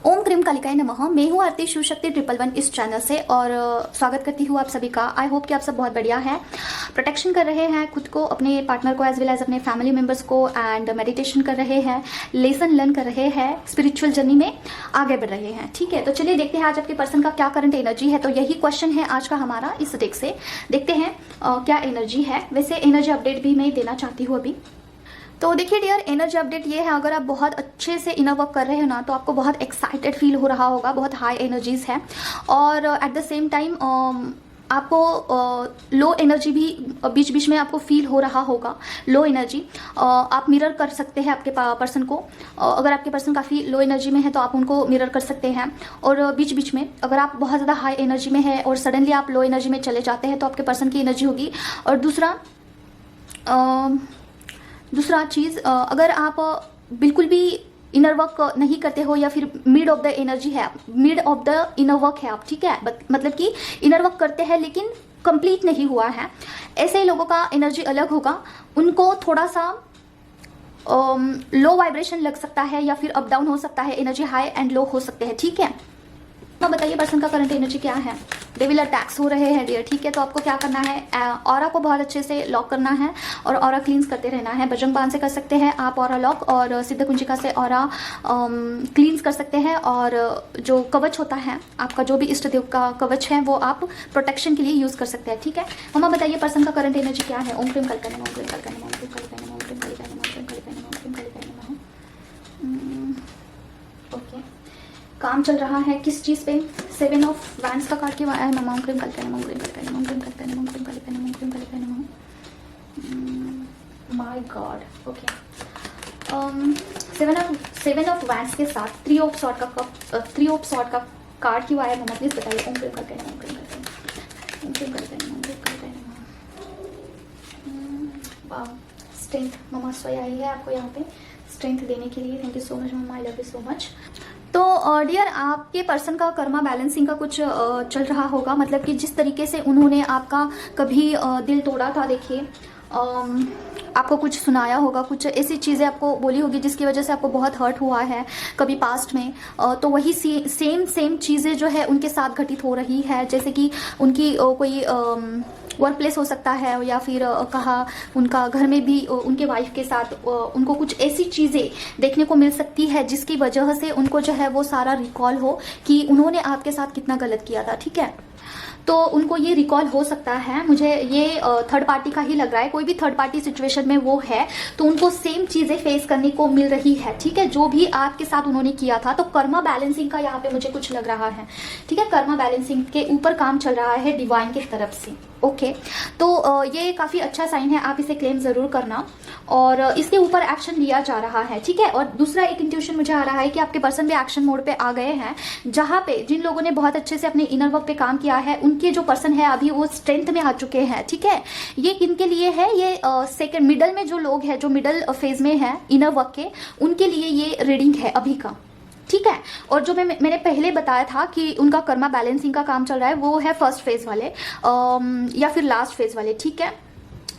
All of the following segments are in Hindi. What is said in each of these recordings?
ओम क्रीम कालिकाय नमः। मैं हूँ आरती शिव शक्ति 111 इस चैनल से और स्वागत करती हूँ आप सभी का। आई होप कि आप सब बहुत बढ़िया हैं, प्रोटेक्शन कर रहे हैं खुद को, अपने पार्टनर को एज वेल एज अपने फैमिली मेंबर्स को, एंड मेडिटेशन कर रहे हैं, लेसन लर्न कर रहे हैं, स्पिरिचुअल जर्नी में आगे बढ़ रहे हैं। ठीक है, तो चलिए देखते हैं आज आपके पर्सन का क्या करंट एनर्जी है। तो यही क्वेश्चन है आज का हमारा इस डेक से। देखते हैं क्या एनर्जी है। वैसे एनर्जी अपडेट भी मैं देना चाहती हूँ अभी। तो देखिए डियर, एनर्जी अपडेट ये है, अगर आप बहुत अच्छे से इनर वर्क कर रहे हो ना तो आपको बहुत एक्साइटेड फील हो रहा होगा, बहुत हाई एनर्जीज है। और एट द सेम टाइम आपको लो एनर्जी भी बीच बीच में आपको फील हो रहा होगा, लो एनर्जी। आप मिरर कर सकते हैं आपके पर्सन को। अगर आपके पर्सन काफ़ी लो एनर्जी में है तो आप उनको मिरर कर सकते हैं। और बीच बीच में अगर आप बहुत ज़्यादा हाई एनर्जी में है और सडनली आप लो एनर्जी में चले जाते हैं तो आपके पर्सन की एनर्जी होगी। और दूसरा चीज़, अगर आप बिल्कुल भी इनर वर्क नहीं करते हो या फिर मिड ऑफ द एनर्जी है, mid of the inner work है आप, ठीक है, मतलब कि इनर वर्क करते हैं लेकिन कंप्लीट नहीं हुआ है, ऐसे लोगों का एनर्जी अलग होगा। उनको थोड़ा सा लो वाइब्रेशन लग सकता है या फिर अप डाउन हो सकता है, एनर्जी हाई एंड लो हो सकते हैं। ठीक है, तो बताइए पर्सन का करंट एनर्जी क्या है। डेविल अटैक्स हो रहे हैं डियर, ठीक है। तो आपको क्या करना है, ऑरा को बहुत अच्छे से लॉक करना है और ऑरा क्लींस करते रहना है। बजरंग बाण से कर सकते हैं आप ऑरा लॉक, और सिद्ध कुंजिका से ऑरा क्लींस कर सकते हैं। और जो कवच होता है आपका, जो भी इष्ट देव का कवच है, वो आप प्रोटेक्शन के लिए यूज कर सकते हैं। ठीक है, मम्मा बताइए पर्सन का करंट एनर्जी क्या है। ओम क्रीम कलिकाय नमः, ओम क्रीम कलिकाय नमः, ओम क्रीम कलिकाय नमः, ओम क्रीम कलिकाय नमः, ओम क्रीम कलिकाय नमः, ओम क्रीम कलिकाय नमः। ओके, काम चल रहा है किस चीज पे। 7 ऑफ वैंड्स का कार्ड क्यों आया है। ममा ओम क्रीम कलिकाय नमः, ओम क्रीम कलिकाय नमः, ओम क्रीम कलिकाय नमः, ओम क्रीम कलिकाय नमः, ओम क्रीम कलिकाय नमः। My god, okay. 7 of wands के साथ 3 ऑफ सॉर्ड का कार्ड क्यों आया है मम्मा, प्लीज बताइए। ओम क्रीम कलिकाय नमः, ओम क्रीम कलिकाय नमः, ओम क्रीम कलिकाय नमः, ओम क्रीम कलिकाय नमः। वाह, स्ट्रेंथ मम्मा स्वयं आई है आपको यहाँ पे स्ट्रेंथ देने के लिए। Thank you so much mama, I love you so much. तो डियर, आपके पर्सन का कर्मा बैलेंसिंग का कुछ चल रहा होगा, मतलब कि जिस तरीके से उन्होंने आपका कभी दिल तोड़ा था, देखिए आपको कुछ सुनाया होगा, कुछ ऐसी चीज़ें आपको बोली होगी जिसकी वजह से आपको बहुत हर्ट हुआ है कभी पास्ट में। तो वही सेम चीज़ें जो है उनके साथ घटित हो रही है। जैसे कि उनकी कोई वर्क प्लेस हो सकता है, या फिर कहा उनका घर में भी उनके वाइफ के साथ उनको कुछ ऐसी चीज़ें देखने को मिल सकती है जिसकी वजह से उनको जो है वो सारा रिकॉल हो कि उन्होंने आपके साथ कितना गलत किया था। ठीक है, तो उनको ये रिकॉल हो सकता है। मुझे ये थर्ड पार्टी का ही लग रहा है, कोई भी थर्ड पार्टी सिचुएशन में वो है तो उनको सेम चीज़ें फेस करने को मिल रही है। ठीक है, जो भी आपके साथ उन्होंने किया था। तो कर्मा बैलेंसिंग का यहाँ पे मुझे कुछ लग रहा है। ठीक है, कर्मा बैलेंसिंग के ऊपर काम चल रहा है डिवाइन की तरफ से। ओके, तो ये काफ़ी अच्छा साइन है, आप इसे क्लेम ज़रूर करना और इसके ऊपर एक्शन लिया जा रहा है। ठीक है, और दूसरा एक इंट्यूशन मुझे आ रहा है कि आपके पर्सन भी एक्शन मोड पे आ गए हैं, जहाँ पे जिन लोगों ने बहुत अच्छे से अपने इनर वर्क पे काम किया है उनके जो पर्सन है अभी वो स्ट्रेंथ में आ चुके हैं। ठीक है, ये किनके लिए है, ये सेकेंड मिडल में जो लोग हैं, जो मिडल फेज में है इनर वर्क के, उनके लिए ये रीडिंग है अभी का। ठीक है, और जो मैंने पहले बताया था कि उनका कर्मा बैलेंसिंग का काम चल रहा है, वो है फर्स्ट फेज वाले या फिर लास्ट फेज वाले। ठीक है,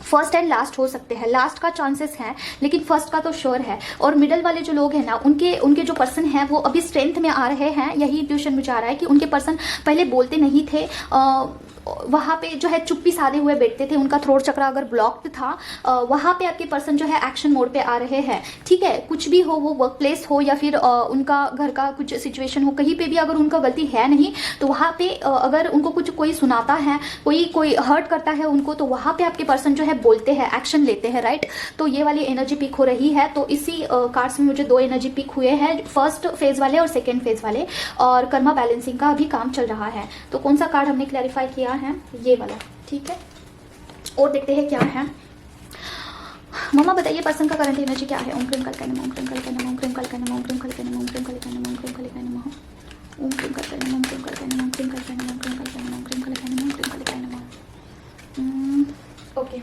फर्स्ट एंड लास्ट हो सकते हैं, लास्ट का चांसेस है लेकिन फर्स्ट का तो श्योर है। और मिडल वाले जो लोग हैं ना, उनके जो पर्सन हैं वो अभी स्ट्रेंथ में आ रहे हैं। यही इंट्यूशन मुझे आ रहा है कि उनके पर्सन पहले बोलते नहीं थे, वहाँ पे जो है चुप्पी साधे हुए बैठते थे, उनका थ्रोट चक्र अगर ब्लॉक्ड था, वहाँ पे आपके पर्सन जो है एक्शन मोड पे आ रहे हैं। ठीक है, कुछ भी हो, वो वर्क प्लेस हो या फिर उनका घर का कुछ सिचुएशन हो, कहीं पे भी अगर उनका गलती है नहीं तो वहाँ पे अगर उनको कुछ कोई सुनाता है, कोई हर्ट करता है उनको, तो वहाँ पे आपके पर्सन जो है बोलते हैं, एक्शन लेते हैं। राइट, तो ये वाली एनर्जी पिक हो रही है। तो इसी कार्ड्स में मुझे 2 एनर्जी पिक हुए हैं, फर्स्ट फेज वाले और सेकेंड फेज वाले, और कर्मा बैलेंसिंग का अभी काम चल रहा है। तो कौन सा कार्ड हमने क्लैरिफाई किया है, ये वाला। ठीक है, और देखते हैं क्या है। मम्मा बताइए पर्सन का करंट एनर्जी क्या है। ओम क्रीम कलिकाय नमः, ओम क्रीम कलिकाय नमः, ओम क्रीम कलिकाय नमः, ओम क्रीम कलिकाय नमः, ओम क्रीम कलिकाय नमः, ओम क्रीम कलिकाय नमः, ओम क्रीम कलिकाय नमः, ओम क्रीम कलिकाय नमः, ओम क्रीम कलिकाय नमः, ओम क्रीम कलिकाय नमः, ओम क्रीम कलिकाय नमः, ओम क्रीम कलिकाय नमः। ओके,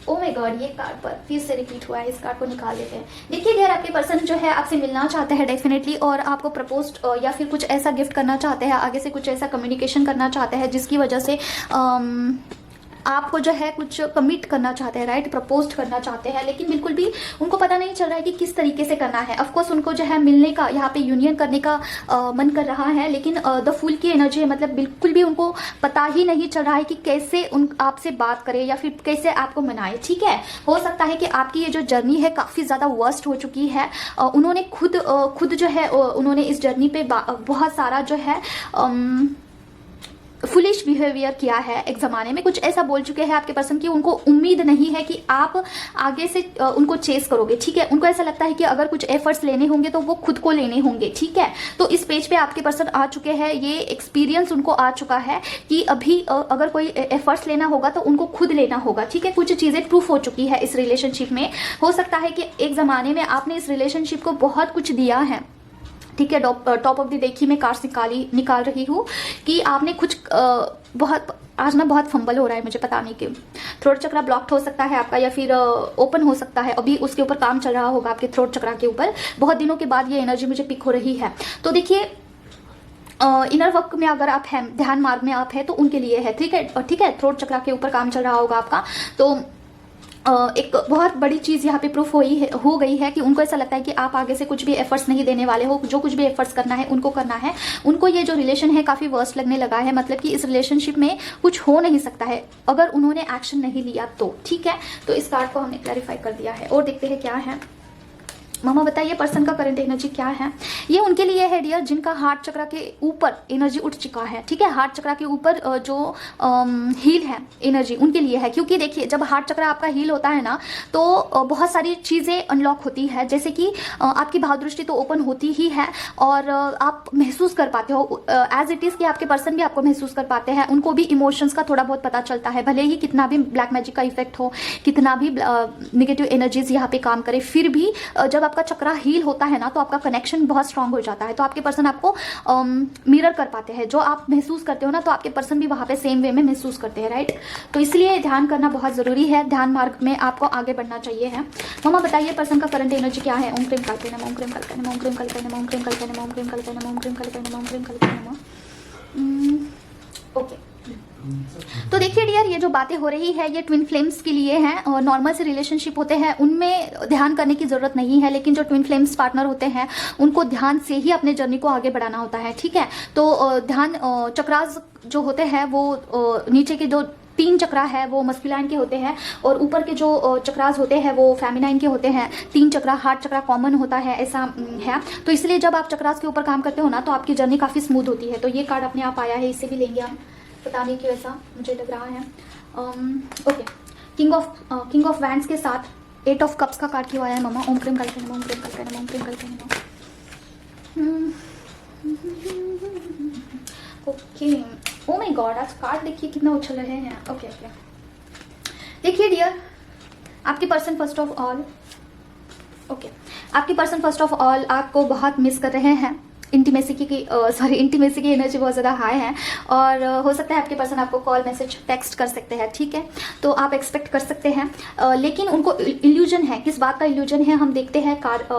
ओ माय गॉड, ये कार्ड पर फिर से रिपीट हुआ है, इस कार्ड को निकाल देते हैं। देखिए यार, आपके पर्सन जो है आपसे मिलना चाहते हैं डेफिनेटली, और आपको प्रपोज या फिर कुछ ऐसा गिफ्ट करना चाहते हैं, आगे से कुछ ऐसा कम्युनिकेशन करना चाहते हैं जिसकी वजह से आपको जो है कुछ कमिट करना चाहते हैं, राइट, प्रपोज करना चाहते हैं, लेकिन बिल्कुल भी उनको पता नहीं चल रहा है कि किस तरीके से करना है। ऑफकोर्स उनको जो है मिलने का, यहाँ पे यूनियन करने का मन कर रहा है, लेकिन द फूल की एनर्जी है, मतलब बिल्कुल भी उनको पता ही नहीं चल रहा है कि कैसे आपसे बात करे या फिर कैसे आपको मनाए। ठीक है, हो सकता है कि आपकी ये जो जर्नी है काफ़ी ज़्यादा वर्स्ट हो चुकी है। उन्होंने खुद जो है उन्होंने इस जर्नी पे बहुत सारा जो है फुलिश बिहेवियर किया है। एक ज़माने में कुछ ऐसा बोल चुके हैं आपके पर्सन की उनको उम्मीद नहीं है कि आप आगे से उनको चेस करोगे। ठीक है, उनको ऐसा लगता है कि अगर कुछ एफर्ट्स लेने होंगे तो वो खुद को लेने होंगे। ठीक है, तो इस पेज पे आपके पर्सन आ चुके हैं, ये एक्सपीरियंस उनको आ चुका है कि अभी अगर कोई एफर्ट्स लेना होगा तो उनको खुद लेना होगा। ठीक है, कुछ चीज़ें प्रूफ हो चुकी है इस रिलेशनशिप में। हो सकता है कि एक ज़माने में आपने इस रिलेशनशिप को बहुत कुछ दिया है। ठीक है, टॉप ऑफ द देखी मैं कार्ड्स निकाल रही हूँ कि आपने कुछ बहुत, आज ना बहुत फंबल हो रहा है मुझे, पता नहीं क्यों। थ्रोट चक्रा ब्लॉक्ड हो सकता है आपका या फिर ओपन हो सकता है, अभी उसके ऊपर काम चल रहा होगा आपके थ्रोट चक्रा के ऊपर। बहुत दिनों के बाद ये एनर्जी मुझे पिक हो रही है। तो देखिए इनर वर्क में अगर आप हैं, ध्यान मार्ग में आप हैं, तो उनके लिए है। ठीक है, थ्रोट चक्रा के ऊपर काम चल रहा होगा आपका। तो एक बहुत बड़ी चीज़ यहाँ पे प्रूफ हो गई है कि उनको ऐसा लगता है कि आप आगे से कुछ भी एफर्ट्स नहीं देने वाले हो। जो कुछ भी एफर्ट्स करना है उनको करना है। उनको ये जो रिलेशन है काफ़ी वर्स्ट लगने लगा है, मतलब कि इस रिलेशनशिप में कुछ हो नहीं सकता है अगर उन्होंने एक्शन नहीं लिया तो। ठीक है, तो इस कार्ड को हमने क्लैरिफाई कर दिया है और देखते हैं क्या है। मामा बताइए पर्सन का करंट एनर्जी क्या है। ये उनके लिए है डियर जिनका हार्ट चक्रा के ऊपर एनर्जी उठ चुका है। ठीक है, हार्ट चक्रा के ऊपर जो हील है एनर्जी उनके लिए है। क्योंकि देखिए जब हार्ट चक्रा आपका हील होता है ना तो बहुत सारी चीज़ें अनलॉक होती है, जैसे कि आपकी भावदृष्टि तो ओपन होती ही है और आप महसूस कर पाते हो एज इट इज़ कि आपके पर्सन भी आपको महसूस कर पाते हैं। उनको भी इमोशंस का थोड़ा बहुत पता चलता है, भले ही कितना भी ब्लैक मैजिक का इफेक्ट हो, कितना भी नेगेटिव एनर्जीज यहाँ पे काम करे, फिर भी जब आपका चक्रा हील होता है ना तो आपका कनेक्शन बहुत स्ट्रांग हो जाता है। तो आपके पर्सन आपको मिरर कर पाते हैं, जो आप महसूस करते हो ना तो आपके पर्सन भी वहाँ पे सेम वे में महसूस करते हैं, राइट। तो इसलिए ध्यान करना बहुत ज़रूरी है, ध्यान मार्ग में आपको आगे बढ़ना चाहिए है। मामा बताइए पर्सन का करंट एनर्जी क्या है। ओम क्रीम कल्पे नमः, ओम क्रीम कल्पे नमः, ओम क्रीम कल्पे नमः, ओम क्रीम कल्पे नमः, ओम क्रीम कल्पे नमः, ओम क्रीम कल्पे नमः, ओम क्रीम कल्पे नमः। ओके, तो देखिए डियर ये जो बातें हो रही है ये ट्विन फ्लेम्स के लिए हैं। और नॉर्मल से रिलेशनशिप होते हैं उनमें ध्यान करने की जरूरत नहीं है, लेकिन जो ट्विन फ्लेम्स पार्टनर होते हैं उनको ध्यान से ही अपने जर्नी को आगे बढ़ाना होता है। ठीक है, तो ध्यान चक्रास जो होते हैं वो नीचे के जो 3 चक्रा है वो मस्कुलाइन के होते हैं और ऊपर के जो चक्रास होते हैं वो फेमिनाइन के होते हैं। 3 चक्रा, हार्ट चक्रा कॉमन होता है, ऐसा है। तो इसलिए जब आप चक्रास के ऊपर काम करते हो ना तो आपकी जर्नी काफ़ी स्मूथ होती है। तो ये कार्ड अपने आप आया है, इसे भी लेंगे हम, पता नहीं क्यों ऐसा मुझे लग रहा है। ओके, किंग ऑफ वैंड्स के साथ 8 ऑफ कप्स का कार्ड क्यों आया है मामा। ओम क्रीम कल्पे नमः, ओम क्रीम कल्पे नमः, ओम क्रीम कल्पे नमः। ओके, ओ माय गॉड, आज कार्ड देखिए कितना उछल रहे हैं। ओके, देखिए डियर आपके पर्सन फर्स्ट ऑफ ऑल आपके पर्सन फर्स्ट ऑफ ऑल आपको बहुत मिस कर रहे हैं। इंटीमेसी की एनर्जी बहुत ज़्यादा हाई है और हो सकता है आपके पर्सन आपको कॉल, मैसेज, टेक्स्ट कर सकते हैं। ठीक है, तो आप एक्सपेक्ट कर सकते हैं, लेकिन उनको इल्यूजन है। किस बात का इल्यूजन है हम देखते हैं, कार्ड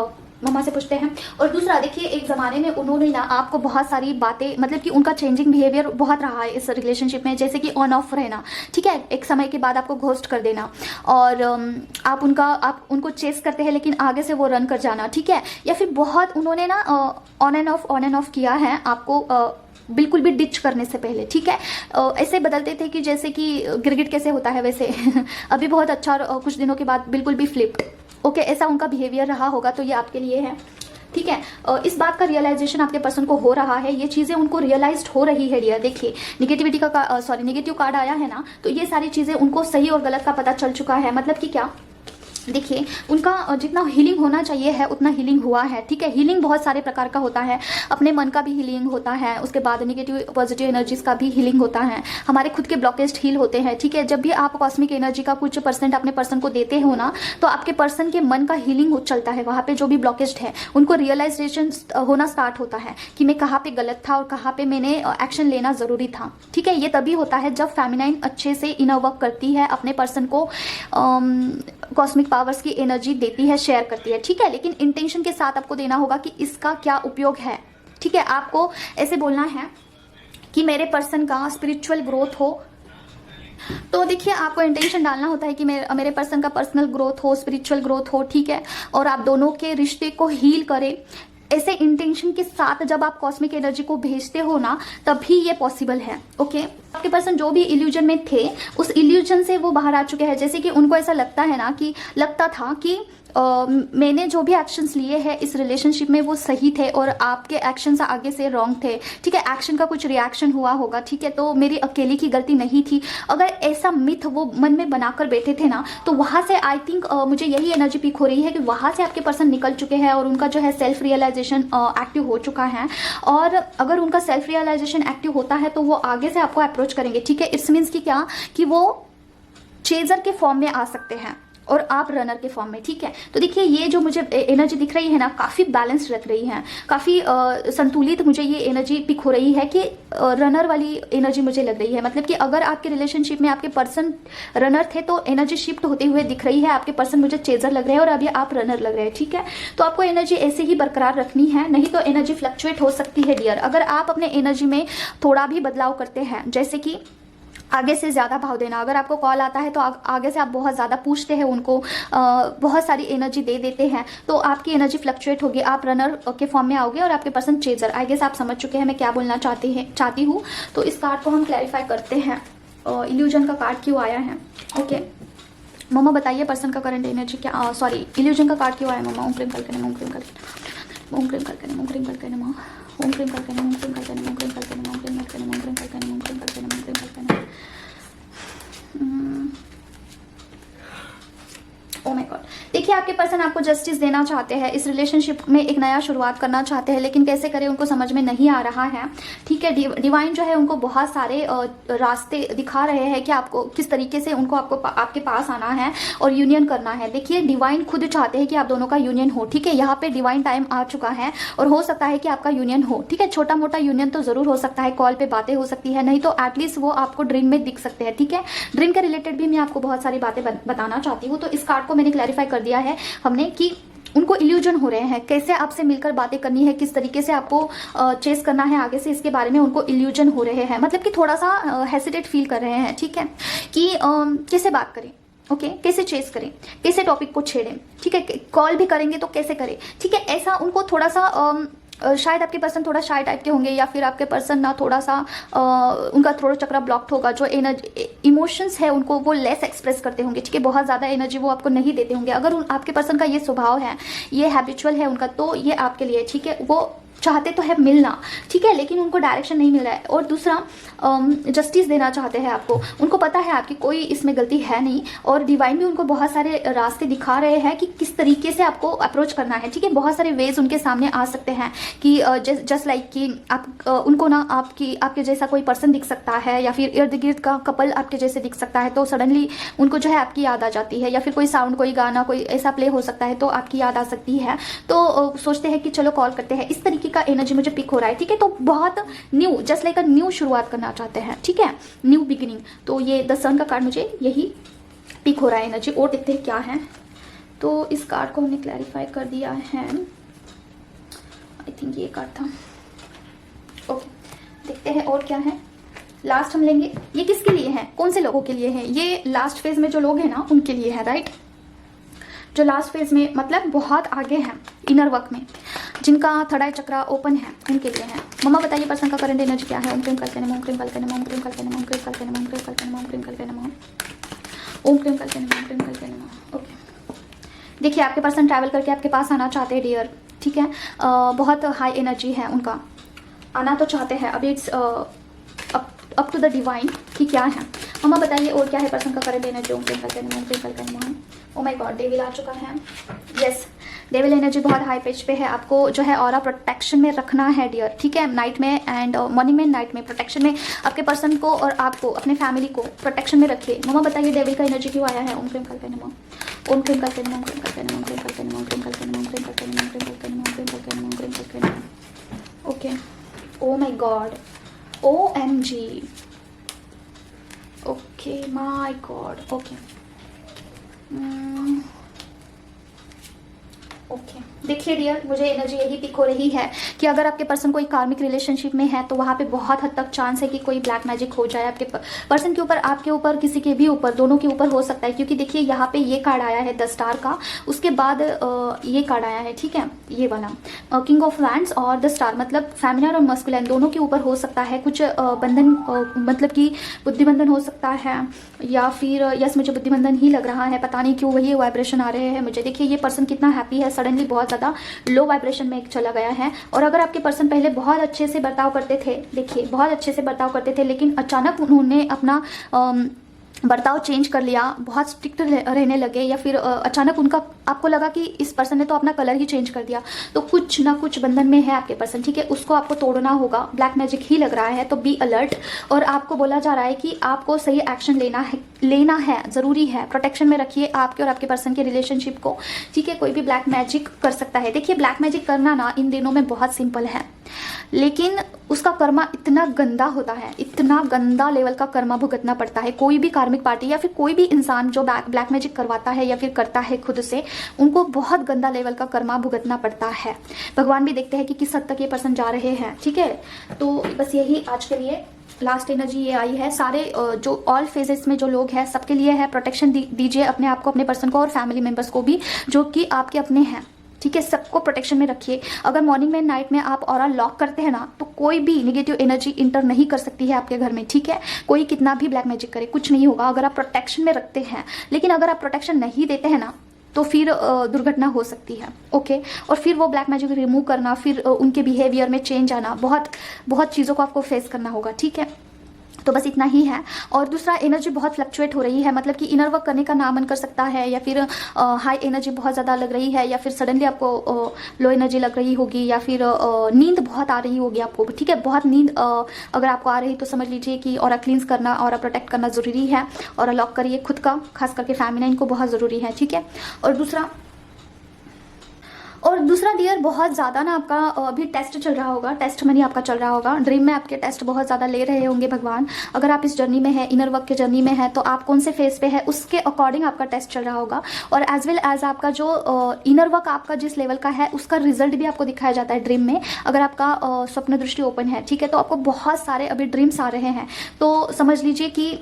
मम्मा से पूछते हैं। और दूसरा देखिए एक ज़माने में उन्होंने ना आपको बहुत सारी बातें, मतलब कि उनका चेंजिंग बिहेवियर बहुत रहा है इस रिलेशनशिप में, जैसे कि ऑन ऑफ रहना। ठीक है, एक समय के बाद आपको घोस्ट कर देना और आप उनको चेस करते हैं लेकिन आगे से वो रन कर जाना। ठीक है, या फिर बहुत उन्होंने ना ऑन एंड ऑफ किया है आपको बिल्कुल भी डिच करने से पहले। ठीक है, ऐसे बदलते थे कि जैसे कि गिरगिट कैसे होता है वैसे अभी बहुत अच्छा और कुछ दिनों के बाद बिल्कुल भी फ्लिप्ड। ओके, ऐसा उनका बिहेवियर रहा होगा, तो ये आपके लिए है। ठीक है, इस बात का रियलाइजेशन आपके पर्सन को हो रहा है, ये चीज़ें उनको रियलाइज्ड हो रही है डियर। देखिए नेगेटिव कार्ड आया है ना, तो ये सारी चीज़ें उनको सही और गलत का पता चल चुका है। मतलब कि क्या, देखिए उनका जितना हीलिंग होना चाहिए है उतना हीलिंग हुआ है। ठीक है, हीलिंग बहुत सारे प्रकार का होता है, अपने मन का भी हीलिंग होता है, उसके बाद नेगेटिव पॉजिटिव एनर्जीज का भी हीलिंग होता है, हमारे खुद के ब्लॉकेज हील होते हैं। ठीक है, जब भी आप कॉस्मिक एनर्जी का कुछ परसेंट अपने पर्सन को देते हो ना तो आपके पर्सन के मन का हीलिंग चलता है, वहाँ पे जो भी ब्लॉकेज है उनको रियलाइजेशन होना स्टार्ट होता है कि मैं कहाँ पे गलत था और कहाँ पे मैंने एक्शन लेना ज़रूरी था। ठीक है, ये तभी होता है जब फेमिनाइन अच्छे से इनर वर्क करती है, अपने पर्सन को कॉस्मिक पावर्स की एनर्जी देती है, शेयर करती है। ठीक है, लेकिन इंटेंशन के साथ आपको देना होगा कि इसका क्या उपयोग है। ठीक है, आपको ऐसे बोलना है कि मेरे पर्सन का स्पिरिचुअल ग्रोथ हो, तो देखिए, आपको इंटेंशन डालना होता है कि मेरे पर्सन का पर्सनल ग्रोथ हो, स्पिरिचुअल ग्रोथ हो, ठीक है, और आप दोनों के रिश्ते को हील करें। ऐसे इंटेंशन के साथ जब आप कॉस्मिक एनर्जी को भेजते हो ना, तभी ये पॉसिबल है। ओके, आपके पर्सन जो भी इल्यूजन में थे, उस इल्यूजन से वो बाहर आ चुके हैं। जैसे कि उनको ऐसा लगता था कि मैंने जो भी एक्शंस लिए हैं इस रिलेशनशिप में वो सही थे और आपके एक्शंस आगे से रॉन्ग थे, ठीक है। एक्शन का कुछ रिएक्शन हुआ होगा, ठीक है, तो मेरी अकेले की गलती नहीं थी। अगर ऐसा मिथ वो मन में बनाकर बैठे थे ना, तो वहां से आई थिंक मुझे यही एनर्जी पिक हो रही है कि वहां से आपके पर्सन निकल चुके हैं और उनका जो है सेल्फ रियलाइजेशन एक्टिव हो चुका है। और अगर उनका सेल्फ रियलाइजेशन एक्टिव होता है तो वो आगे से आपको अप्रोच करेंगे, ठीक है। इट्स मीन्स कि क्या, कि वो चेजर के फॉर्म में आ सकते हैं और आप रनर के फॉर्म में, ठीक है। तो देखिए, ये जो मुझे एनर्जी दिख रही है ना, काफ़ी बैलेंस्ड लग रही है, काफ़ी संतुलित मुझे ये एनर्जी पिक हो रही है कि रनर वाली एनर्जी मुझे लग रही है। मतलब कि अगर आपके रिलेशनशिप में आपके पर्सन रनर थे तो एनर्जी शिफ्ट होते हुए दिख रही है। आपके पर्सन मुझे चेजर लग रहे हैं और अभी आप रनर लग रहे हैं, ठीक है। तो आपको एनर्जी ऐसे ही बरकरार रखनी है, नहीं तो एनर्जी फ्लक्चुएट हो सकती है डियर। अगर आप अपने एनर्जी में थोड़ा भी बदलाव करते हैं, जैसे कि आगे से ज़्यादा भाव देना, अगर आपको कॉल आता है तो आगे से आप बहुत ज़्यादा पूछते हैं उनको, बहुत सारी एनर्जी दे देते हैं, तो आपकी एनर्जी फ्लक्चुएट होगी, आप रनर के फॉर्म में आओगे और आपके पर्सन चेजर। आई गेस आप समझ चुके हैं मैं क्या बोलना चाहती हूँ। तो इस कार्ड को हम क्लैरिफाई करते हैं, इल्यूजन का कार्ड क्यों आया है। ओके मम्मा, बताइए पर्सन का करंट एनर्जी क्या, सॉरी, इल्यूजन का कार्ड क्यों आया मम्मा। ओम क्रीम कलकने, ओम क्रीम कलकने, ओम क्रीम कलकने, ओम क्रीम कलकने, ओम क्रीम कलकने, ओम क्रीम कलकने, ओम क्रीम कलकने, ओम क्रीम कलकने, ओम क्रीम कलकने, ओम क्रीम कलकने, ओम क्रीम कलकने। ओह माय गॉड, देखिए आपके पर्सन आपको जस्टिस देना चाहते हैं, इस रिलेशनशिप में एक नया शुरुआत करना चाहते हैं, लेकिन कैसे करें उनको समझ में नहीं आ रहा है, ठीक है। डिवाइन जो है उनको बहुत सारे रास्ते दिखा रहे हैं कि आपको किस तरीके से उनको आपके पास आना है और यूनियन करना है। देखिए, डिवाइन खुद चाहते हैं कि आप दोनों का यूनियन हो, ठीक है। यहाँ पे डिवाइन टाइम आ चुका है और हो सकता है कि आपका यूनियन हो, ठीक है। छोटा मोटा यूनियन तो जरूर हो सकता है, कॉल पे बातें हो सकती है, नहीं तो एटलीस्ट वो आपको ड्रीम में दिख सकते हैं, ठीक है। ड्रीम के रिलेटेड भी मैं आपको बहुत सारी बातें बताना चाहती हूँ। तो इस कार्ड को मैंने क्लैरिफाई कर दिया है हमने कि उनको इल्यूजन हो रहे हैं, कैसे आपसे मिलकर बातें करनी है, किस तरीके से आपको चेस करना है आगे से, इसके बारे में उनको इल्यूजन हो रहे हैं। मतलब कि थोड़ा सा हेसिटेट फील कर रहे हैं, ठीक है, कि कैसे बात करें, ओके, कैसे चेस करें, कैसे टॉपिक को छेड़ें, ठीक है। कॉल भी करेंगे तो कैसे करें, ठीक है। ऐसा उनको थोड़ा सा शायद आपके पर्सन थोड़ा शाय टाइप के होंगे, या फिर आपके पर्सन ना थोड़ा सा उनका थ्रोट चक्र ब्लॉक्ड होगा, जो एनर्जी इमोशंस है उनको वो लेस एक्सप्रेस करते होंगे, ठीक है। बहुत ज़्यादा एनर्जी वो आपको नहीं देते होंगे। अगर आपके पर्सन का ये स्वभाव है, ये हैबिचुअल है उनका, तो ये आपके लिए, ठीक है, वो चाहते तो है मिलना, ठीक है, लेकिन उनको डायरेक्शन नहीं मिल रहा है। और दूसरा, जस्टिस देना चाहते हैं आपको, उनको पता है आपकी कोई इसमें गलती है नहीं, और डिवाइन भी उनको बहुत सारे रास्ते दिखा रहे हैं कि किस तरीके से आपको अप्रोच करना है, ठीक है। बहुत सारे वेज उनके सामने आ सकते हैं कि जस्ट लाइक कि आप उनको ना आपके जैसा कोई पर्सन दिख सकता है, या फिर इर्द गिर्द का कपल आपके जैसे दिख सकता है, तो सडनली उनको जो है आपकी याद आ जाती है, या फिर कोई साउंड, कोई गाना, कोई ऐसा प्ले हो सकता है तो आपकी याद आ सकती है, तो सोचते हैं कि चलो कॉल करते हैं। इस तरीके का एनर्जी मुझे पिक हो रहा है, ठीक है। तो बहुत new, just like a new शुरुआत करना चाहते हैं, ठीक है, न्यू बिगिनिंग। तो ये द सन का कार्ड मुझे यही पिक हो रहा है एनर्जी। और देखते हैं क्या है। तो इस कार्ड को हमने क्लैरिफाई कर दिया है, आई थिंक ये कार्ड था। ओके, देखते हैं और क्या है। लास्ट हम लेंगे, ये किसके लिए है, कौन से लोगों के लिए है। ये लास्ट फेज में जो लोग हैं ना, उनके लिए है, राइट। जो लास्ट फेज में मतलब बहुत आगे हैं इनर वर्क में, जिनका थर्ड आई चक्रा ओपन है, उनके लिए है। मम्मा बताइए पर्सन का करंट एनर्जी क्या है। ओम क्रीम कलकने, ओम क्रीम कलकने, ओम क्रीम कलकने, ओम क्रीम कलकने, ओम क्रीम कलकने, ओम क्रीम कलकने, ओम क्रीम कलकने, ओम क्रीम कलकने। ओके, देखिए आपके पर्सन ट्रैवल करके आपके पास आना चाहते हैं डियर, ठीक है। बहुत हाई एनर्जी है उनका, आना तो चाहते हैं। अभी it's up to the divine कि क्या है। मम्मा बताइए और क्या है पर्सन का करंट एनर्जी। ओम क्रीम कलकने, ओम क्रीम कलकने। ओ माय गॉड, डेविल आ चुका है। यस, डेविल एनर्जी बहुत हाई पेज पे है। आपको जो है ऑरा प्रोटेक्शन में रखना है डियर, ठीक है। नाइट में एंड मॉर्निंग में, नाइट में प्रोटेक्शन में आपके पर्सन को और आपको, अपने फैमिली को प्रोटेक्शन में रखिए। मम्मा बताइए डेविल का एनर्जी क्यों आया है। ओम क्रीम कलकने, ओम क्रीम कलकने, ओम क्रीम कलकने, ओम क्रीम कलकने, ओम क्रीम कलकने, ओम क्रीम कलकने, ओम क्रीम कलकने, ओम क्रीम कलकने, ओम क्रीम कलकने। Okay, oh my god, OMG, okay, my god. Okay, okay, देखिए डियर, मुझे एनर्जी यही पिक हो रही है कि अगर आपके पर्सन कोई कार्मिक रिलेशनशिप में है तो वहाँ पे बहुत हद तक चांस है कि कोई ब्लैक मैजिक हो जाए आपके पर्सन के ऊपर, आपके ऊपर, किसी के भी ऊपर, दोनों के ऊपर हो सकता है। क्योंकि देखिए यहाँ पे ये कार्ड आया है 10 स्टार का, उसके बाद ये कार्ड आया है, ठीक है, ये वाला किंग ऑफ वैंड्स और 10 स्टार, मतलब फेमिनिन और मस्कुलिन दोनों के ऊपर हो सकता है कुछ बंधन, मतलब कि बुद्धिबंधन हो सकता है, या फिर यस मुझे बुद्धिबंधन ही लग रहा है, पता नहीं क्यों वही वाइब्रेशन आ रहे हैं मुझे। देखिए ये पर्सन कितना हैप्पी है, सडनली बहुत ज़्यादा लो वाइब्रेशन में चला गया है। और अगर आपके पर्सन पहले बहुत अच्छे से बर्ताव करते थे, देखिए बहुत अच्छे से बर्ताव करते थे, लेकिन अचानक उन्होंने अपना बर्ताव चेंज कर लिया, बहुत स्ट्रिक्ट रहने लगे, या फिर अचानक उनका, आपको लगा कि इस पर्सन ने तो अपना कलर ही चेंज कर दिया, तो कुछ ना कुछ बंधन में है आपके पर्सन, ठीक है, उसको आपको तोड़ना होगा। ब्लैक मैजिक ही लग रहा है, तो बी अलर्ट। और आपको बोला जा रहा है कि आपको सही एक्शन लेना है, ज़रूरी है। प्रोटेक्शन में रखिए आपके और आपके पर्सन के रिलेशनशिप को, ठीक है। कोई भी ब्लैक मैजिक कर सकता है। देखिए ब्लैक मैजिक करना ना इन दिनों में बहुत सिंपल है, लेकिन उसका कर्मा इतना गंदा होता है, इतना गंदा लेवल का कर्मा भुगतना पड़ता है। कोई भी कार्मिक पार्टी या फिर कोई भी इंसान जो ब्लैक मैजिक करवाता है या फिर करता है खुद से, उनको बहुत गंदा लेवल का कर्मा भुगतना पड़ता है। भगवान भी देखते हैं कि किस हद तक ये पर्सन जा रहे हैं, ठीक है। तो बस यही आज के लिए लास्ट एनर्जी ये आई है। सारे जो ऑल फेजेस में जो लोग हैं सबके लिए है। प्रोटेक्शन दीजिए अपने आप को, अपने पर्सन को और फैमिली मेंबर्स को भी जो कि आपके अपने हैं, ठीक है। सबको प्रोटेक्शन में रखिए। अगर मॉर्निंग में नाइट में आप ऑरा लॉक करते हैं ना, तो कोई भी नेगेटिव एनर्जी इंटर नहीं कर सकती है आपके घर में, ठीक है। कोई कितना भी ब्लैक मैजिक करे कुछ नहीं होगा अगर आप प्रोटेक्शन में रखते हैं। लेकिन अगर आप प्रोटेक्शन नहीं देते हैं ना, तो फिर दुर्घटना हो सकती है, ओके। और फिर वो ब्लैक मैजिक रिमूव करना, फिर उनके बिहेवियर में चेंज आना, बहुत बहुत चीज़ों को आपको फेस करना होगा, ठीक है। तो बस इतना ही है। और दूसरा, एनर्जी बहुत फ्लक्चुएट हो रही है, मतलब कि इनर वर्क करने का ना मन कर सकता है, या फिर हाई एनर्जी बहुत ज़्यादा लग रही है, या फिर सडनली आपको लो एनर्जी लग रही होगी, या फिर नींद बहुत आ रही होगी आपको, ठीक है। बहुत नींद अगर आपको आ रही तो समझ लीजिए कि ऑरा क्लींस करना, ऑरा प्रोटेक्ट करना ज़रूरी है। ऑरा लॉक करिए खुद का, खास करके फेमिनिन को बहुत ज़रूरी है, ठीक है। और दूसरा डियर, बहुत ज़्यादा ना आपका अभी टेस्ट चल रहा होगा, टेस्ट मनी आपका चल रहा होगा। ड्रीम में आपके टेस्ट बहुत ज़्यादा ले रहे होंगे भगवान। अगर आप इस जर्नी में है, इनर वर्क के जर्नी में है, तो आप कौन से फेज पे है उसके अकॉर्डिंग आपका टेस्ट चल रहा होगा। और एज वेल एज आपका जो इनर वर्क आपका जिस लेवल का है उसका रिजल्ट भी आपको दिखाया जाता है ड्रीम में। अगर आपका स्वप्न दृष्टि ओपन है, ठीक है, तो आपको बहुत सारे अभी ड्रीम्स आ रहे हैं। तो समझ लीजिए कि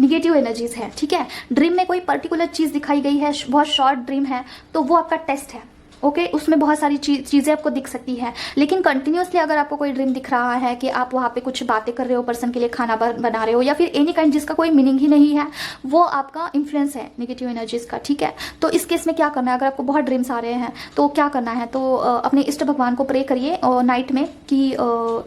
निगेटिव एनर्जीज है, ठीक है। ड्रीम में कोई पर्टिकुलर चीज़ दिखाई गई है, बहुत शॉर्ट ड्रीम है, तो वो आपका टेस्ट है, ओके। उसमें बहुत सारी चीज़ें आपको दिख सकती है। लेकिन कंटिन्यूसली अगर आपको कोई ड्रीम दिख रहा है कि आप वहाँ पे कुछ बातें कर रहे हो, पर्सन के लिए खाना बना रहे हो, या फिर एनी काइंड जिसका कोई मीनिंग ही नहीं है, वो आपका इन्फ्लुएंस है नेगेटिव एनर्जीज का, ठीक है। तो इस केस में क्या करना है, अगर आपको बहुत ड्रीम्स आ रहे हैं तो क्या करना है, तो अपने इष्ट भगवान को प्रे करिए नाइट में कि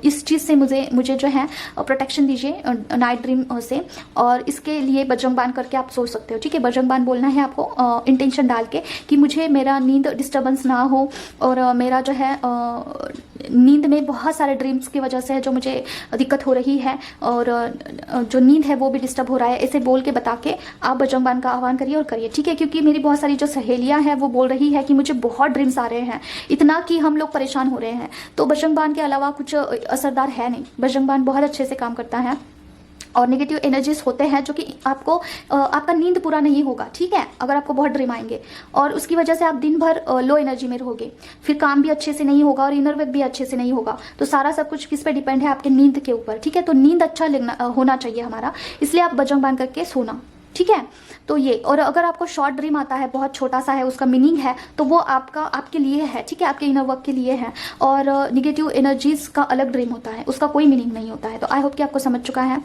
इस चीज़ से मुझे जो है प्रोटेक्शन दीजिए नाइट ड्रीम से। और इसके लिए बजरंग बाण करके आप सोच सकते हो, ठीक है। बजरंग बाण बोलना है आपको इंटेंशन डाल के कि मुझे मेरा नींद डिस्टर्बेंस ना हो, और मेरा जो है नींद में बहुत सारे ड्रीम्स की वजह से है जो मुझे दिक्कत हो रही है, और जो नींद है वो भी डिस्टर्ब हो रहा है, ऐसे बोल के बता के आप बजरंग बाण का आह्वान करिए और करिए, ठीक है। क्योंकि मेरी बहुत सारी जो सहेलियां हैं वो बोल रही है कि मुझे बहुत ड्रीम्स आ रहे हैं, इतना कि हम लोग परेशान हो रहे हैं। तो बजरंग बाण के अलावा कुछ असरदार है नहीं, बजरंग बाण बहुत अच्छे से काम करता है। और नेगेटिव एनर्जीज होते हैं जो कि आपको आपका नींद पूरा नहीं होगा, ठीक है, अगर आपको बहुत ड्रीम आएंगे, और उसकी वजह से आप दिन भर लो एनर्जी में रहोगे, फिर काम भी अच्छे से नहीं होगा और इनर वर्क भी अच्छे से नहीं होगा। तो सारा सब कुछ किस पे डिपेंड है, आपके नींद के ऊपर, ठीक है। तो नींद अच्छा होना चाहिए हमारा, इसलिए आप बजरंग बाण करके सोना, ठीक है। तो ये, और अगर आपको शॉर्ट ड्रीम आता है, बहुत छोटा सा है, उसका मीनिंग है, तो वो आपके लिए है, ठीक है, आपके इनर वर्क के लिए है। और निगेटिव एनर्जीज का अलग ड्रीम होता है, उसका कोई मीनिंग नहीं होता है। तो आई होप कि आपको समझ चुका है।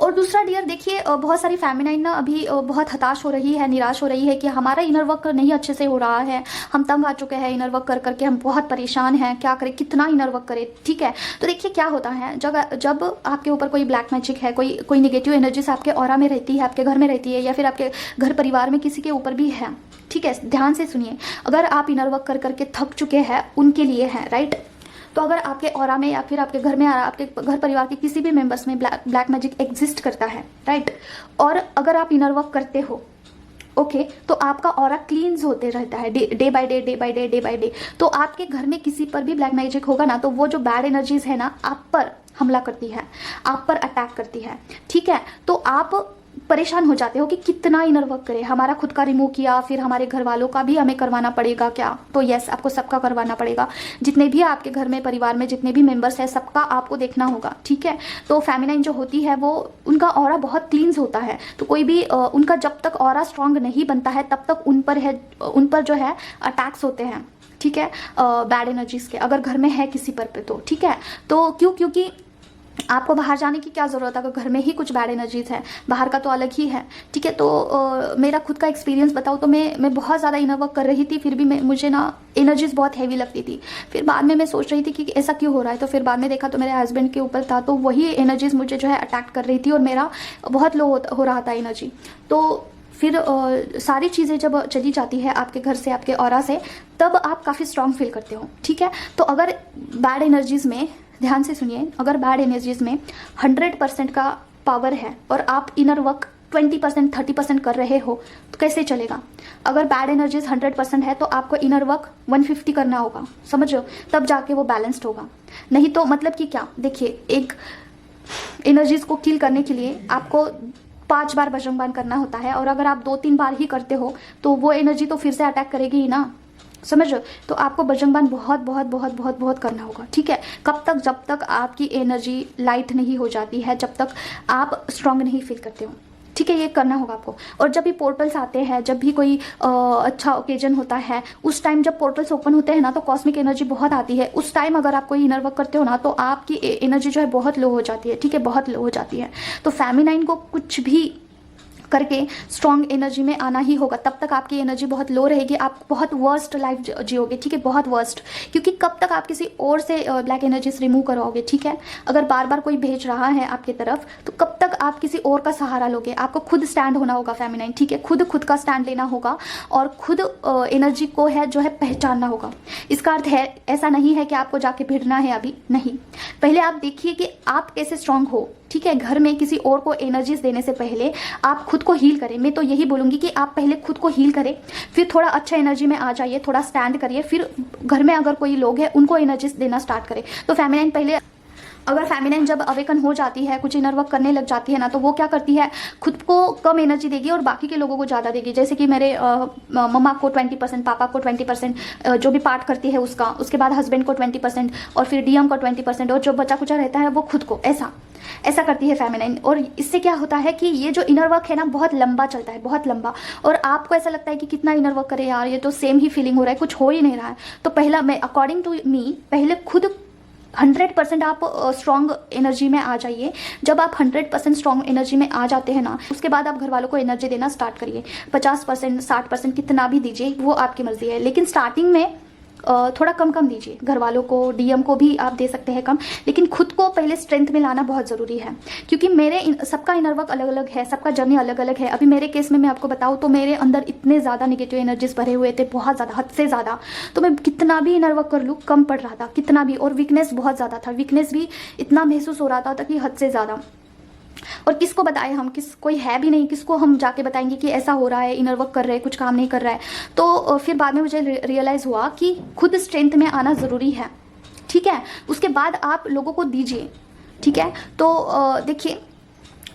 और दूसरा डियर, देखिए बहुत सारी फेमिनाइन ना अभी बहुत हताश हो रही है, निराश हो रही है कि हमारा इनर वर्क नहीं अच्छे से हो रहा है, हम तंग आ चुके हैं इनर वर्क कर करके, हम बहुत परेशान हैं, क्या करें, कितना इनर वर्क करें, ठीक है। तो देखिए क्या होता है, जब आपके ऊपर कोई ब्लैक मैजिक है, कोई नेगेटिव एनर्जीज आपके ऑरा में रहती है, आपके घर में रहती है, या फिर आपके घर परिवार में किसी के ऊपर भी है, ठीक है, ध्यान से सुनिए। अगर आप इनर वर्क कर करके थक चुके हैं, उनके लिए है, राइट। तो अगर आपके ऑरा में या फिर आपके घर में, आपके घर परिवार के किसी भी मेंबर्स में ब्लैक मैजिक एग्जिस्ट करता है, राइट, और अगर आप इनर वर्क करते हो, ओके, तो आपका ऑरा क्लींस होते रहता है day by day, day by day, day by day. तो आपके घर में किसी पर भी ब्लैक मैजिक होगा ना, तो वो जो बैड एनर्जीज है ना, आप पर हमला करती है, आप पर अटैक करती है, ठीक है। तो आप परेशान हो जाते हो कि कितना इनर वर्क करें, हमारा खुद का रिमूव किया, फिर हमारे घर वालों का भी हमें करवाना पड़ेगा क्या? तो यस, आपको सबका करवाना पड़ेगा। जितने भी आपके घर में, परिवार में जितने भी मेंबर्स हैं, सबका आपको देखना होगा, ठीक है। तो फेमिनाइन जो होती है वो, उनका ऑरा बहुत क्लींस होता है, तो कोई भी उनका जब तक ऑरा स्ट्रांग नहीं बनता है तब तक उन पर जो है अटैक्स होते हैं, ठीक है, बैड एनर्जीज के, अगर घर में है किसी पर पे तो, ठीक है। तो क्योंकि आपको बाहर जाने की क्या ज़रूरत है, अगर घर में ही कुछ बैड एनर्जीज है, बाहर का तो अलग ही है, ठीक है। तो मेरा खुद का एक्सपीरियंस बताऊँ तो मैं बहुत ज़्यादा इनर वर्क कर रही थी, फिर भी मुझे ना एनर्जीज बहुत हैवी लगती थी। फिर बाद में मैं सोच रही थी कि ऐसा क्यों हो रहा है, तो फिर बाद में देखा तो मेरे हस्बैंड के ऊपर था, तो वही एनर्जीज मुझे जो है अटैक कर रही थी और मेरा बहुत लो हो रहा था एनर्जी। तो फिर सारी चीज़ें जब चली जाती है आपके घर से, आपके ऑरा से, तब आप काफ़ी स्ट्रांग फील करते हो, ठीक है। तो अगर बैड एनर्जीज में, ध्यान से सुनिए, अगर बैड एनर्जीज में 100% का पावर है और आप इनर वर्क 20% 30% कर रहे हो तो कैसे चलेगा? अगर बैड एनर्जीज 100% है तो आपको इनर वर्क 150 करना होगा, समझ रहे हो, तब जाके वो बैलेंस्ड होगा। नहीं तो मतलब कि क्या, देखिए, एक एनर्जीज को किल करने के लिए आपको 5 बार बजरंग बाण करना होता है, और अगर आप 2-3 बार ही करते हो तो वो एनर्जी तो फिर से अटैक करेगी ही ना, समझ रहे हो। तो आपको बजरंग बाण बहुत बहुत बहुत बहुत बहुत करना होगा, ठीक है। कब तक? जब तक आपकी एनर्जी लाइट नहीं हो जाती है, जब तक आप स्ट्रांग नहीं फील करते हो, ठीक है, ये करना होगा आपको। और जब भी पोर्टल्स आते हैं, जब भी कोई अच्छा ओकेजन होता है, उस टाइम जब पोर्टल्स ओपन होते हैं ना, तो कॉस्मिक एनर्जी बहुत आती है। उस टाइम अगर आप कोई इनर वर्क करते हो ना, तो आपकी एनर्जी जो है बहुत लो हो जाती है, ठीक है, बहुत लो हो जाती है। तो फेमिनाइन को कुछ भी करके स्ट्रॉन्ग एनर्जी में आना ही होगा, तब तक आपकी एनर्जी बहुत लो रहेगी, आप बहुत वर्स्ट लाइफ जियोगे, ठीक है, बहुत वर्स्ट। क्योंकि कब तक आप किसी और से ब्लैक एनर्जीज रिमूव करवाओगे, ठीक है। अगर बार बार कोई भेज रहा है आपकी तरफ, तो कब तक आप किसी और का सहारा लोगे? आपको खुद स्टैंड होना होगा फेमिनाइन, ठीक है, खुद का स्टैंड लेना होगा और खुद एनर्जी को है जो है पहचानना होगा। इसका अर्थ है, ऐसा नहीं है कि आपको जाके भिड़ना है, अभी नहीं। पहले आप देखिए कि आप कैसे स्ट्रांग हो, ठीक है। घर में किसी और को एनर्जीज देने से पहले आप खुद को हील करें। मैं तो यही बोलूंगी कि आप पहले खुद को हील करें, फिर थोड़ा अच्छा एनर्जी में आ जाइए, थोड़ा स्टैंड करिए, फिर घर में अगर कोई लोग हैं उनको एनर्जीज देना स्टार्ट करें। तो फेमिनाइन पहले, अगर फेमिनाइन जब अवेकन हो जाती है, कुछ इनर वर्क करने लग जाती है ना, तो वो क्या करती है, खुद को कम एनर्जी देगी और बाकी के लोगों को ज़्यादा देगी। जैसे कि मेरे मम्मा को 20%, पापा को 20%, जो भी पार्ट करती है उसका, उसके बाद हस्बैंड को 20% और फिर डीएम को 20%, और जो बचा कुचा रहता है वो खुद को, ऐसा करती है फेमिनाइन। और इससे क्या होता है कि ये जो इनर वर्क है ना, बहुत लंबा चलता है, बहुत लंबा, और आपको ऐसा लगता है कि कितना इनर वर्क करे यार, ये तो सेम ही फीलिंग हो रहा है, कुछ हो ही नहीं रहा है। तो पहला, मैं अकॉर्डिंग टू मी, पहले खुद 100% आप स्ट्रॉन्ग एनर्जी में आ जाइए। जब आप 100% स्ट्रॉन्ग एनर्जी में आ जाते हैं ना, उसके बाद आप घर वालों को एनर्जी देना स्टार्ट करिए। 50%, 60%, कितना भी दीजिए, वो आपकी मर्जी है, लेकिन स्टार्टिंग में थोड़ा कम दीजिए। घर वालों को, डीएम को भी आप दे सकते हैं कम, लेकिन खुद को पहले स्ट्रेंथ में लाना बहुत ज़रूरी है। क्योंकि मेरे सबका इनर वर्क अलग अलग है, सबका जर्नी अलग अलग है। अभी मेरे केस में मैं आपको बताऊँ तो मेरे अंदर इतने ज़्यादा नेगेटिव एनर्जीज भरे हुए थे, बहुत ज़्यादा, हद से ज़्यादा। तो मैं कितना भी इनर वर्क कर लूँ कम पड़ रहा था, कितना भी, और वीकनेस बहुत ज़्यादा था, वीकनेस भी इतना महसूस हो रहा था कि हद से ज़्यादा। और किसको बताएं हम, कोई है भी नहीं, किसको हम जाके बताएंगे कि ऐसा हो रहा है, इनर वर्क कर रहे हैं, कुछ काम नहीं कर रहा है। तो फिर बाद में मुझे रियलाइज़ हुआ कि खुद स्ट्रेंथ में आना ज़रूरी है, ठीक है। उसके बाद आप लोगों को दीजिए, ठीक है। तो देखिए,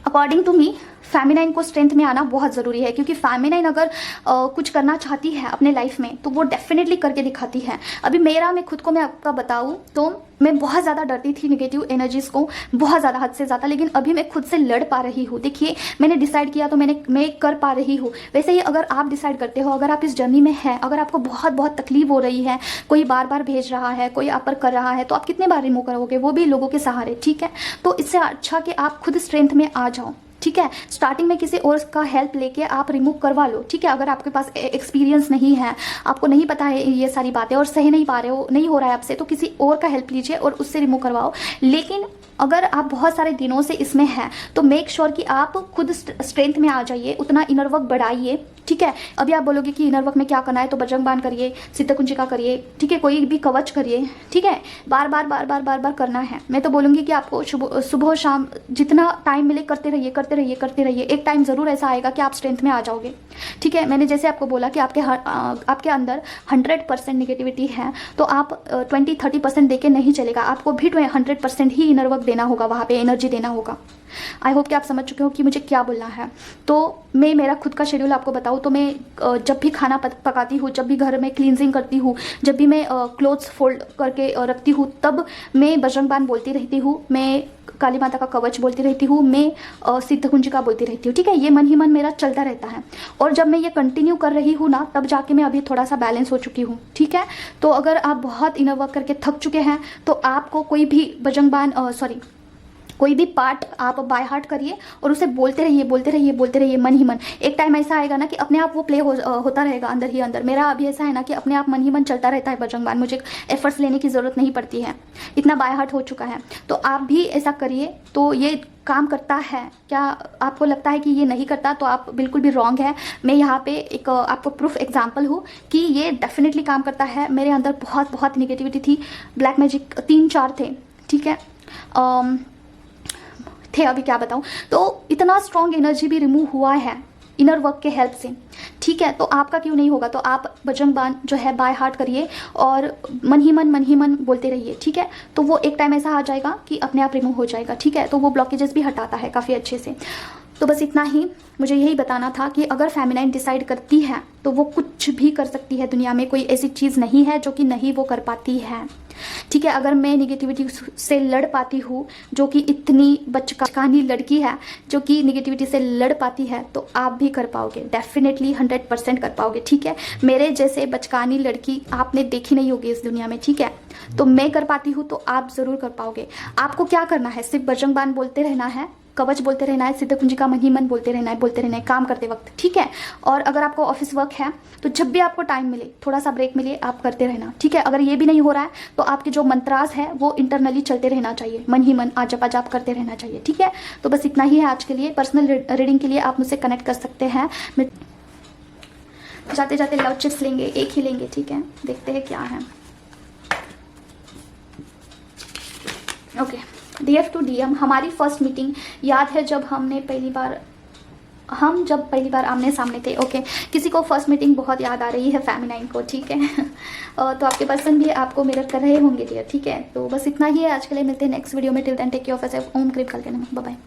अकॉर्डिंग टू मी फेमिनाइन को स्ट्रेंथ में आना बहुत ज़रूरी है, क्योंकि फेमिनाइन अगर कुछ करना चाहती है अपने लाइफ में तो वो डेफिनेटली करके दिखाती है। अभी मैं खुद को मैं आपका बताऊँ तो मैं बहुत ज़्यादा डरती थी नेगेटिव एनर्जीज़ को, बहुत ज़्यादा, हद से ज़्यादा, लेकिन अभी मैं खुद से लड़ पा रही हूँ। देखिए, मैंने डिसाइड किया तो मैं कर पा रही हूँ। वैसे ही अगर आप डिसाइड करते हो, अगर आप इस जर्नी में हैं, अगर आपको बहुत बहुत तकलीफ हो रही है, कोई बार बार भेज रहा है, कोई आप पर कर रहा है, तो आप कितने बार रिमूव करोगे, वो भी लोगों के सहारे, ठीक है। तो इससे अच्छा कि आप खुद स्ट्रेंथ में आ जाओ, ठीक है। स्टार्टिंग में किसी और का हेल्प लेके आप रिमूव करवा लो, ठीक है। अगर आपके पास एक्सपीरियंस नहीं है, आपको नहीं पता है ये सारी बातें और सही नहीं पा रहे हो, नहीं हो रहा है आपसे, तो किसी और का हेल्प लीजिए और उससे रिमूव करवाओ। लेकिन अगर आप बहुत सारे दिनों से इसमें हैं तो मेक श्योर कि आप खुद स्ट्रेंथ में आ जाइए, उतना इनर वर्क बढ़ाइए, ठीक है। अभी आप बोलोगे कि इनर वर्क में क्या करना है, तो बजरंग बाण करिए, सिद्धकुंजिका करिए, ठीक है, कोई भी कवच करिए, ठीक है। बार बार करना है। मैं तो बोलूँगी कि आपको सुबह शाम जितना टाइम मिले करते रहिए। एक टाइम ज़रूर ऐसा आएगा कि आप स्ट्रेंथ में आ जाओगे, ठीक है। मैंने जैसे आपको बोला कि आपके अंदर 100% निगेटिविटी है, तो आप 20-30% देके नहीं चलेगा, आपको भी 100% ही इनर वर्क देना होगा, वहाँ पे एनर्जी देना होगा। आई होप कि आप समझ चुके हो कि मुझे क्या बोलना है। तो मैं मेरा खुद का शेड्यूल आपको बताऊँ तो मैं जब भी खाना पकाती हूँ, जब भी घर में क्लींजिंग करती हूँ, जब भी मैं क्लोथ्स फोल्ड करके रखती हूँ, तब मैं बजरंग बाण बोलती रहती हूँ, मैं काली माता का कवच बोलती रहती हूँ, मैं सिद्ध कुंजिका बोलती रहती हूँ। ठीक है, ये मन ही मन मेरा चलता रहता है। और जब मैं ये कंटिन्यू कर रही हूँ ना, तब जाके मैं अभी थोड़ा सा बैलेंस हो चुकी हूँ। ठीक है, तो अगर आप बहुत इनर वर्क करके थक चुके हैं तो आपको कोई भी बजरंग बाण कोई भी पार्ट आप बाय हार्ट करिए और उसे बोलते रहिए, बोलते रहिए, बोलते रहिए मन ही मन। एक टाइम ऐसा आएगा ना कि अपने आप वो प्ले होता रहेगा अंदर ही अंदर। मेरा अभी ऐसा है ना कि अपने आप मन ही मन चलता रहता है बजरंग बाण, मुझे एफर्ट्स लेने की ज़रूरत नहीं पड़ती है, इतना बाय हार्ट हो चुका है। तो आप भी ऐसा करिए, तो ये काम करता है। क्या आपको लगता है कि ये नहीं करता तो आप बिल्कुल भी रॉन्ग है। मैं यहाँ पे एक आपको प्रूफ एग्जांपल हूँ कि ये डेफिनेटली काम करता है। मेरे अंदर बहुत बहुत निगेटिविटी थी, ब्लैक मैजिक 3-4 थे। ठीक है, अभी क्या बताऊं। तो इतना स्ट्रॉन्ग एनर्जी भी रिमूव हुआ है इनर वर्क के हेल्प से। ठीक है, तो आपका क्यों नहीं होगा। तो आप बजरंग बाण जो है बाय हार्ट करिए और मन ही मन बोलते रहिए। ठीक है, तो वो एक टाइम ऐसा आ जाएगा कि अपने आप रिमूव हो जाएगा। ठीक है, तो वो ब्लॉकेजेस भी हटाता है काफ़ी अच्छे से। तो बस इतना ही मुझे यही बताना था कि अगर फेमिनाइन डिसाइड करती है तो वो कुछ भी कर सकती है दुनिया में। कोई ऐसी चीज़ नहीं है जो कि नहीं वो कर पाती है। ठीक है, अगर मैं निगेटिविटी से लड़ पाती हूँ, जो कि इतनी बचकानी लड़की है जो कि निगेटिविटी से लड़ पाती है, तो आप भी कर पाओगे, डेफिनेटली 100% कर पाओगे। ठीक है, मेरे जैसे बचकानी लड़की आपने देखी नहीं होगी इस दुनिया में। ठीक है, तो मैं कर पाती हूँ तो आप ज़रूर कर पाओगे। आपको क्या करना है, सिर्फ बजरंग बाण बोलते रहना है, कवच बोलते रहना है, सिद्ध कुंजिका मन ही मन बोलते रहना है काम करते वक्त। ठीक है, और अगर आपको ऑफिस वर्क है तो जब भी आपको टाइम मिले, थोड़ा सा ब्रेक मिले, आप करते रहना। ठीक है, अगर ये भी नहीं हो रहा है तो आपके जो मंत्रास है वो इंटरनली चलते रहना चाहिए, मन ही मन आजप आजाप करते रहना चाहिए। ठीक है, तो बस इतना ही है आज के लिए। पर्सनल रीडिंग के लिए आप मुझसे कनेक्ट कर सकते हैं। मैं जाते जाते लव चिट्स लेंगे, एक ही लेंगे। ठीक है, देखते हैं क्या है। ओके, DF to DM, हमारी फर्स्ट मीटिंग याद है जब जब पहली बार आमने सामने थे। ओके, किसी को फर्स्ट मीटिंग बहुत याद आ रही है फेमिनाइन को। ठीक है, तो आपके पर्सन भी आपको मिरर कर रहे होंगे डियर। ठीक है, तो बस इतना ही है आज के लिए। मिलते हैं नेक्स्ट वीडियो में। Till then take care of yourself. ओम कृप कल के नमः, बाय बाय।